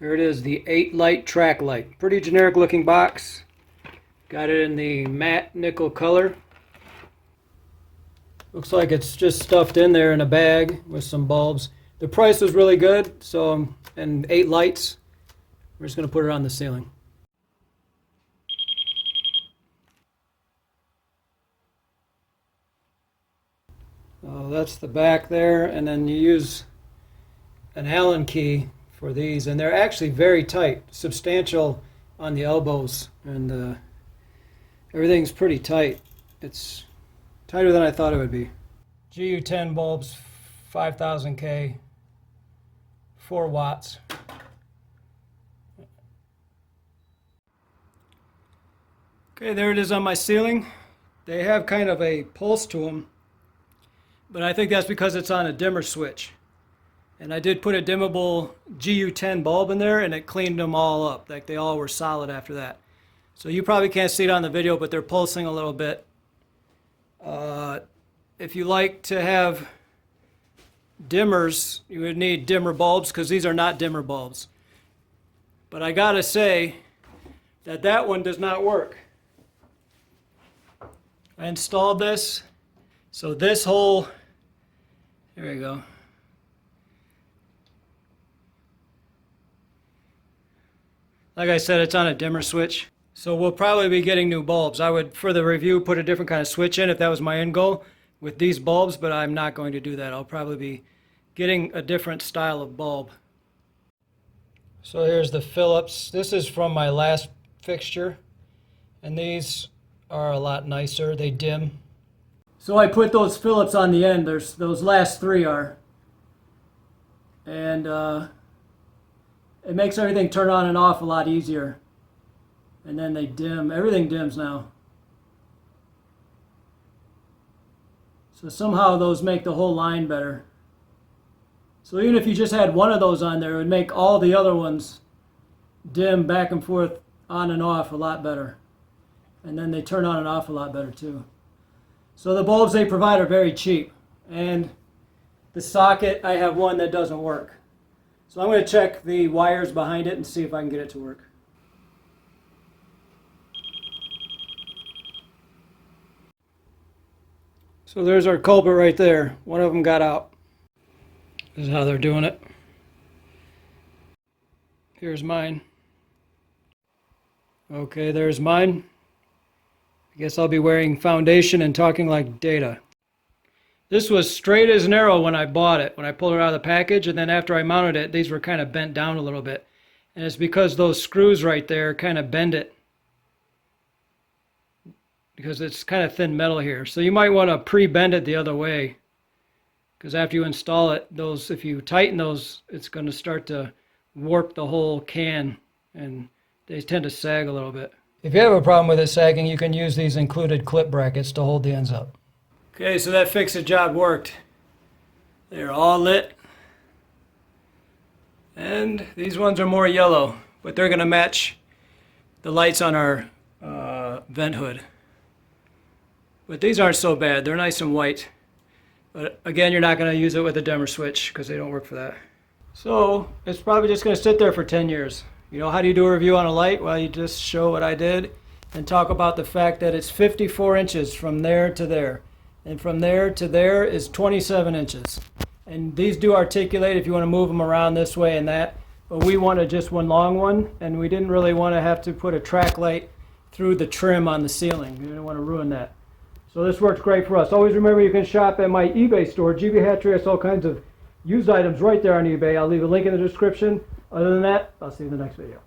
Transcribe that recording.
There it is, the 8 light track light. Pretty generic looking box. Got it in the matte nickel color. Looks like it's just stuffed in there in a bag with some bulbs. The price was really good, so, and 8 lights. We're just going to put it on the ceiling. Oh, that's the back there, and then you use an Allen key for these, and they're actually very tight, substantial on the elbows, and everything's pretty tight. It's tighter than I thought it would be. GU10 bulbs, 5000K, 4 watts. Okay, there it is on my ceiling. They have kind of a pulse to them, but I think that's because it's on a dimmer switch. And I did put a dimmable GU10 bulb in there, and it cleaned them all up. Like, they all were solid after that. So you probably can't see it on the video, but they're pulsing a little bit. If you like to have dimmers, you would need dimmer bulbs, because these are not dimmer bulbs. But I gotta say that that one does not work. I installed this, so this whole, here we go. Like I said, it's on a dimmer switch. So we'll probably be getting new bulbs. I would, for the review, put a different kind of switch in if that was my end goal with these bulbs, but I'm not going to do that. I'll probably be getting a different style of bulb. So here's the Phillips. This is from my last fixture, and these are a lot nicer. They dim. So I put those Phillips on the end. There's those last 3 are. And it makes everything turn on and off a lot easier. And then they dim. Everything dims now. So somehow those make the whole line better. So even if you just had one of those on there, it would make all the other ones dim back and forth, on and off a lot better. And then they turn on and off a lot better too. So the bulbs they provide are very cheap. And the socket, I have one that doesn't work. So I'm going to check the wires behind it and see if I can get it to work. So there's our culprit right there. One of them got out. This is how they're doing it. Here's mine. Okay, there's mine. I guess I'll be wearing foundation and talking like Data. This was straight as an arrow when I bought it, when I pulled it out of the package, and then after I mounted it, these were kind of bent down a little bit. And it's because those screws right there kind of bend it, because it's kind of thin metal here. So you might want to pre-bend it the other way, because after you install it, those, if you tighten those, it's going to start to warp the whole can, and they tend to sag a little bit. If you have a problem with it sagging, you can use these included clip brackets to hold the ends up. Okay, so that Fixture job worked. They're all lit. And these ones are more yellow, but they're going to match the lights on our vent hood. But these aren't so bad. They're nice and white. But again, you're not going to use it with a dimmer switch because they don't work for that. So it's probably just going to sit there for 10 years. You know, how do you do a review on a light? Well, you just show what I did and talk about the fact that it's 54 inches from there to there. And from there to there is 27 inches. And these do articulate if you want to move them around this way and that. But we wanted just one long one, and we didn't really want to have to put a track light through the trim on the ceiling. We didn't want to ruin that. So this works great for us. Always remember you can shop at my eBay store. GB Hatchery has all kinds of used items right there on eBay. I'll leave a link in the description. Other than that, I'll see you in the next video.